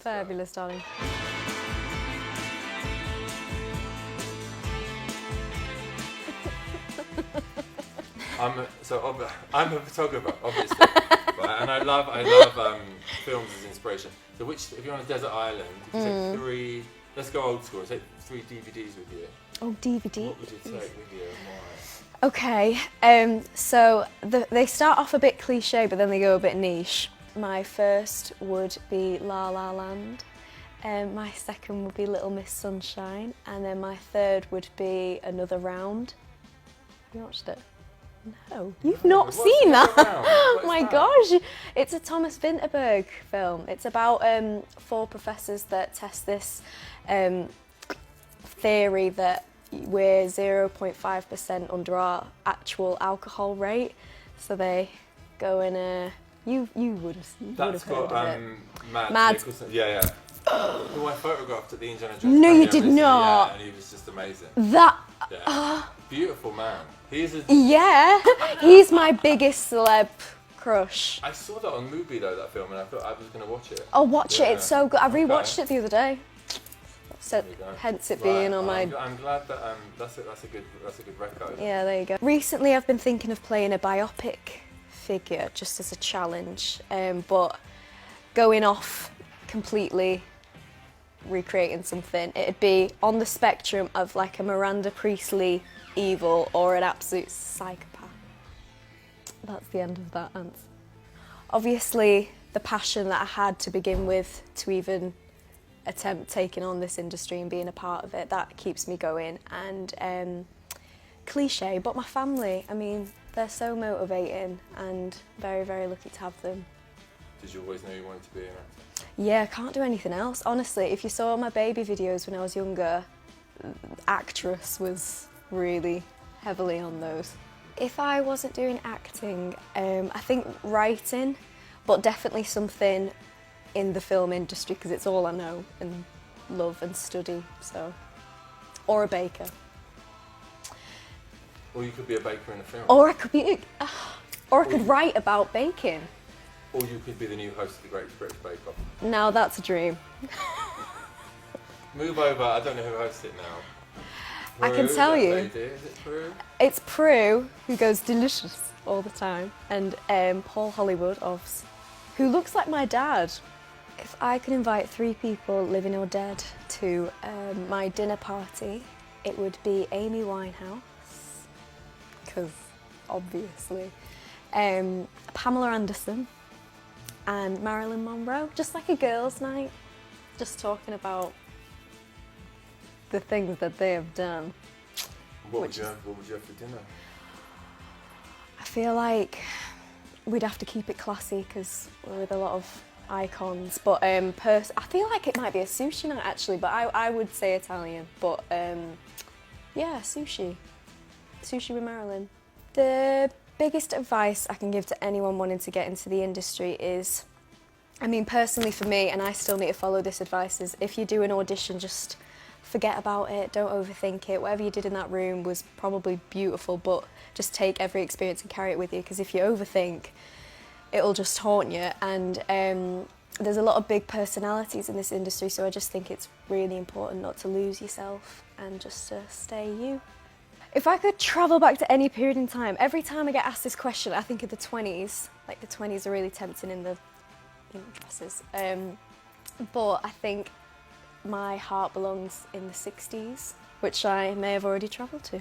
Fabulous, darling. I'm a photographer, obviously, right? And I love films as inspiration. So if you're on a desert island, you take 3. Let's go old school. Take 3 DVDs with you. Oh, DVD. What would you take with you and why? Okay, so they start off a bit cliche, but then they go a bit niche. My first would be La La Land, my second would be Little Miss Sunshine, and then my third would be Another Round. Have you watched it? No, you've not seen that? Oh my gosh, it's a Thomas Vinterberg film. It's about 4 professors that test this theory that we're 0.5% under our actual alcohol rate. So they go in a... You would have heard of it. Mads. Yeah. Who I photographed at the Indiana Jones. No, you did not. Yeah, and he was just amazing. Beautiful man. He's my biggest celeb crush. I saw that on Mubi though, that film, and I thought I was going to watch it. Oh, watch it! It's so good. I rewatched it the other day. So hence it being on my. I'm glad that that's a good record. Yeah, there you go. Recently, I've been thinking of playing a biopic figure just as a challenge, but going off completely, recreating something. It'd be on the spectrum of like a Miranda Priestley evil or an absolute psychopath. That's the end of that answer. Obviously, the passion that I had to begin with to even attempt taking on this industry and being a part of it, that keeps me going. And cliche, but my family, I mean, they're so motivating and very, very lucky to have them. Did you always know you wanted to be an actor? Yeah, I can't do anything else. Honestly, if you saw my baby videos when I was younger, actress was really heavily on those. If I wasn't doing acting, I think writing, but definitely something in the film industry because it's all I know and love and study, so. Or a baker. Or you could be a baker in a film. Or I could write about baking. Or you could be the new host of the Great British Bake Off. Now that's a dream. Move over, I don't know who hosts it now. I can tell you. Is it Prue? It's Prue, who goes delicious all the time, and Paul Hollywood, who looks like my dad. If I could invite 3 people, living or dead, to my dinner party, it would be Amy Winehouse, because obviously, Pamela Anderson, and Marilyn Monroe, just like a girls' night, just talking about the things that they have done. What would you have for dinner? I feel like we'd have to keep it classy because we're with a lot of icons, but I feel like it might be a sushi night actually, but I would say Italian, but yeah, sushi with Marilyn. The biggest advice I can give to anyone wanting to get into the industry is, I mean personally for me, and I still need to follow this advice, is if you do an audition, just forget about it, don't overthink it. Whatever you did in that room was probably beautiful, but just take every experience and carry it with you, because if you overthink, it'll just haunt you. And there's a lot of big personalities in this industry, so I just think it's really important not to lose yourself and just to stay you. If I could travel back to any period in time, every time I get asked this question, I think of the 20s. Like the 20s are really tempting in the dresses. But I think my heart belongs in the 60s, which I may have already travelled to.